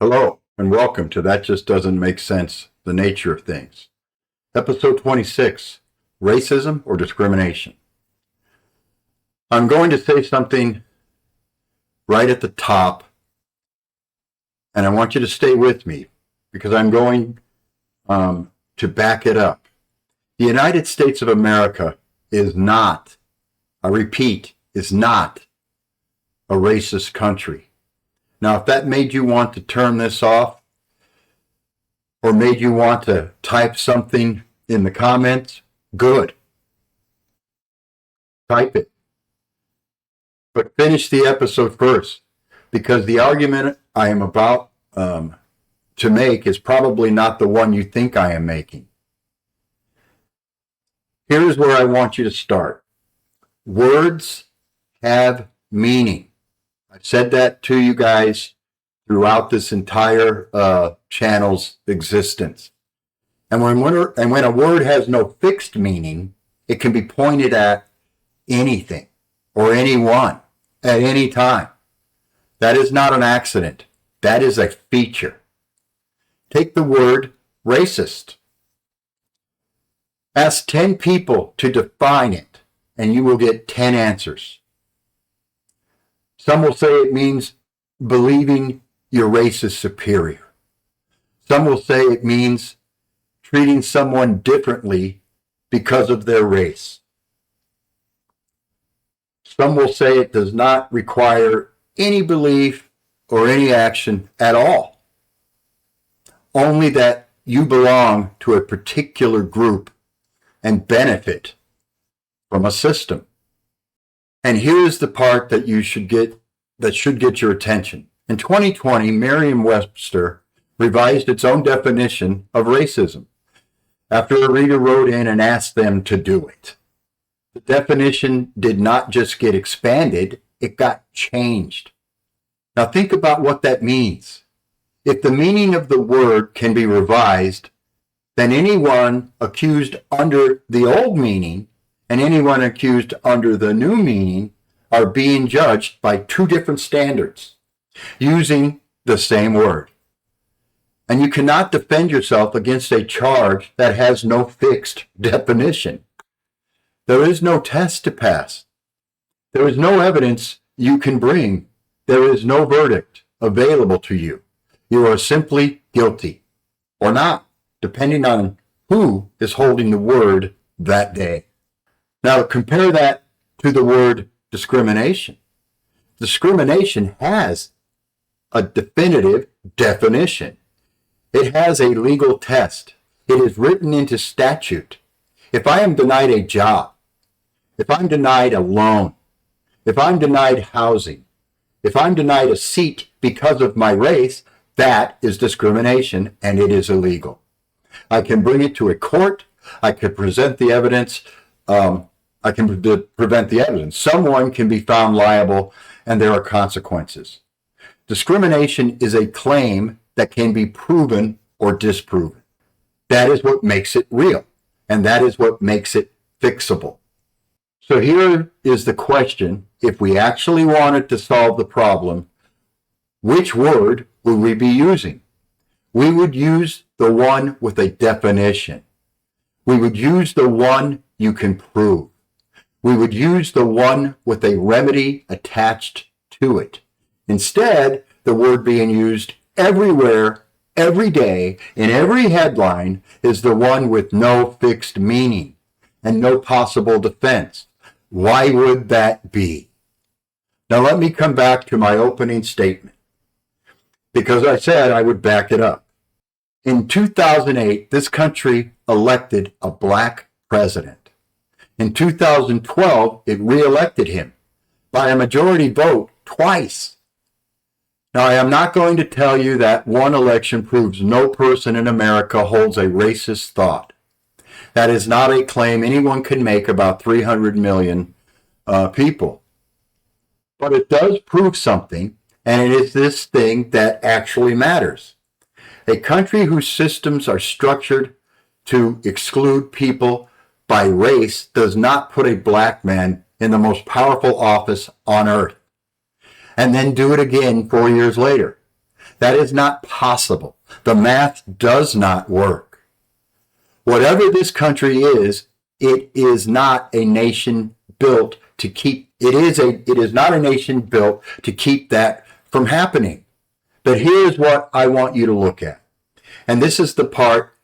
Hello, and welcome to That Just Doesn't Make Sense, The Nature of Things. Episode 26, Racism or Discrimination. I'm going to say something right at the top, and I want you to stay with me because I'm going to back it up. The United States of America is not, I repeat, is not a racist country. Now, if that made you want to turn this off or made you want to type something in the comments, good. Type it. But finish the episode first, because the argument I am about to make is probably not the one you think I am making. Here's where I want you to start. Words have meaning. I've said that to you guys throughout this entire channel's existence. And when a word has no fixed meaning, it can be pointed at anything or anyone at any time. That is not an accident. That is a feature. Take the word racist. Ask 10 people to define it, and you will get 10 answers. Some will say it means believing your race is superior. Some will say it means treating someone differently because of their race. Some will say it does not require any belief or any action at all. Only that you belong to a particular group and benefit from a system. And here's the part that should get your attention. In 2020, Merriam-Webster revised its own definition of racism after a reader wrote in and asked them to do it. The definition did not just get expanded, it got changed. Now think about what that means. If the meaning of the word can be revised, then anyone accused under the old meaning and anyone accused under the new meaning are being judged by two different standards using the same word. And you cannot defend yourself against a charge that has no fixed definition. There is no test to pass. There is no evidence you can bring. There is no verdict available to you. You are simply guilty or not, depending on who is holding the word that day. Now compare that to the word discrimination. Discrimination has a definitive definition. It has a legal test. It is written into statute. If I am denied a job, if I'm denied a loan, if I'm denied housing, if I'm denied a seat because of my race, that is discrimination and it is illegal. I can bring it to a court. I can present the evidence. I can prevent the evidence. Someone can be found liable and there are consequences. Discrimination is a claim that can be proven or disproven. That is what makes it real, and that is what makes it fixable. So here is the question: if we actually wanted to solve the problem, which word would we be using? We would use the one with a definition. We would use the one you can prove. We would use the one with a remedy attached to it. Instead, the word being used everywhere, every day, in every headline is the one with no fixed meaning and no possible defense. Why would that be? Now let me come back to my opening statement, because I said I would back it up. In 2008, this country elected a black president. In 2012, it re-elected him by a majority vote twice. Now, I am not going to tell you that one election proves no person in America holds a racist thought. That is not a claim anyone can make about 300 million people. But it does prove something, and it is this thing that actually matters. A country whose systems are structured to exclude people by race does not put a black man in the most powerful office on earth and then do it again 4 years later. That is not possible. The math does not work. Whatever this country is, it is not a nation built to keep, it is not a nation built to keep that from happening. But here's what I want you to look at. And this is the part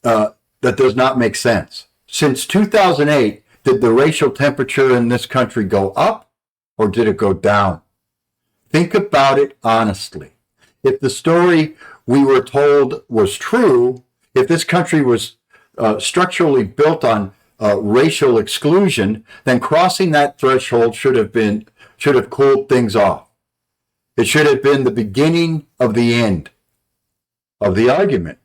that does not make sense. Since 2008, did the racial temperature in this country go up or did it go down? Think about it honestly. If the story we were told was true, if this country was structurally built on racial exclusion, then crossing that threshold should have cooled things off. It should have been the beginning of the end of the argument.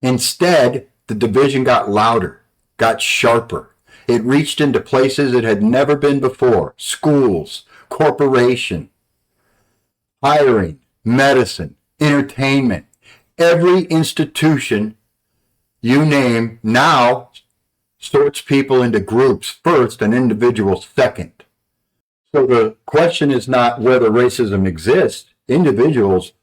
Instead, the division got louder, got sharper. It reached into places it had never been before: schools, corporation, hiring, medicine, entertainment. Every institution you name now sorts people into groups first and individuals second. So the question is not whether racism exists. Individuals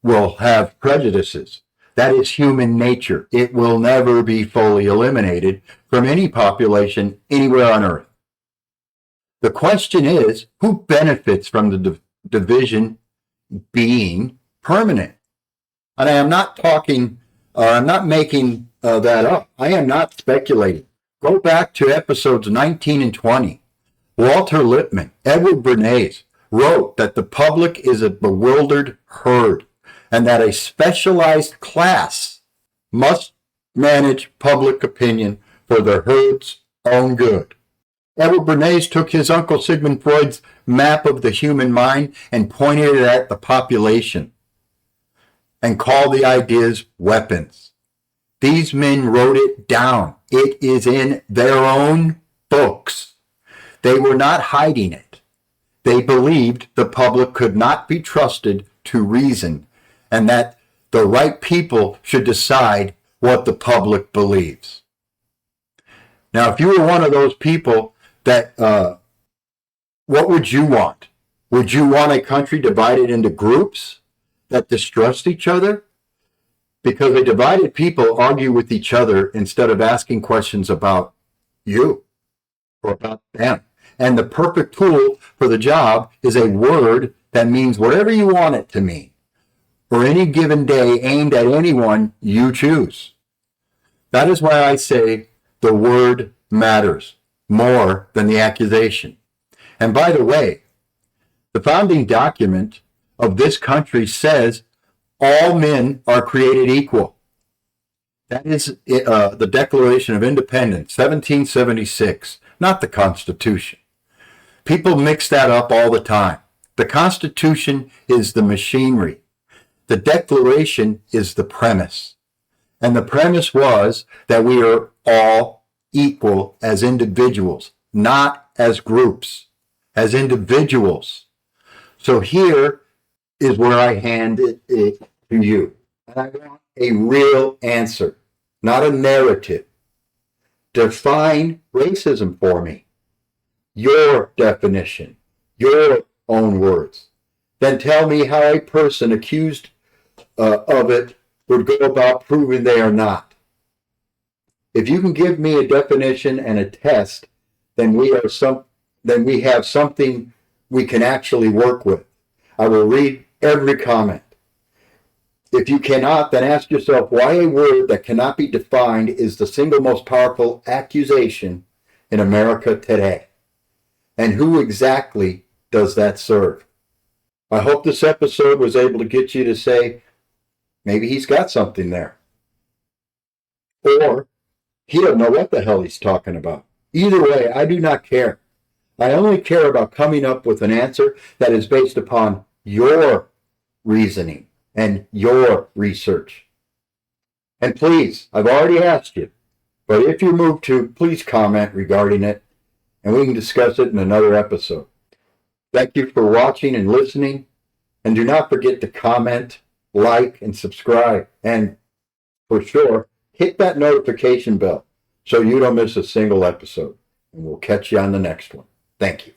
will have prejudices. That is human nature. It will never be fully eliminated from any population anywhere on earth. The question is, who benefits from the division being permanent? And I am not talking, I'm not making that up. I am not speculating. Go back to episodes 19 and 20. Walter Lippmann, Edward Bernays wrote that the public is a bewildered herd and that a specialized class must manage public opinion for the herd's own good. Edward Bernays took his Uncle Sigmund Freud's map of the human mind and pointed it at the population and called the ideas weapons. These men wrote it down. It is in their own books. They were not hiding it. They believed the public could not be trusted to reason and that the right people should decide what the public believes. Now, if you were one of those people that, what would you want? Would you want a country divided into groups that distrust each other? Because a divided people argue with each other instead of asking questions about you or about them. And the perfect tool for the job is a word that means whatever you want it to mean, or any given day aimed at anyone you choose. That is why I say the word matters more than the accusation. And by the way, the founding document of this country says all men are created equal. That is the Declaration of Independence, 1776, not the Constitution. People mix that up all the time. The Constitution is the machinery. The Declaration is the premise. And the premise was that we are all equal as individuals, not as groups, as individuals. So here is where I hand it to you. And I want a real answer, not a narrative. Define racism for me. Your definition, your own words. Then tell me how a person accused of it would go about proving they are not. If you can give me a definition and a test, then we have something we can actually work with. I will read every comment. If you cannot, then ask yourself why a word that cannot be defined is the single most powerful accusation in America today. And who exactly does that serve? I hope this episode was able to get you to say, maybe he's got something there. Or he doesn't know what the hell he's talking about. Either way, I do not care. I only care about coming up with an answer that is based upon your reasoning and your research. And please, I've already asked you, but if you move to, please comment regarding it, and we can discuss it in another episode. Thank you for watching and listening, and do not forget to comment, like, and subscribe, and for sure, hit that notification bell so you don't miss a single episode, and we'll catch you on the next one. Thank you.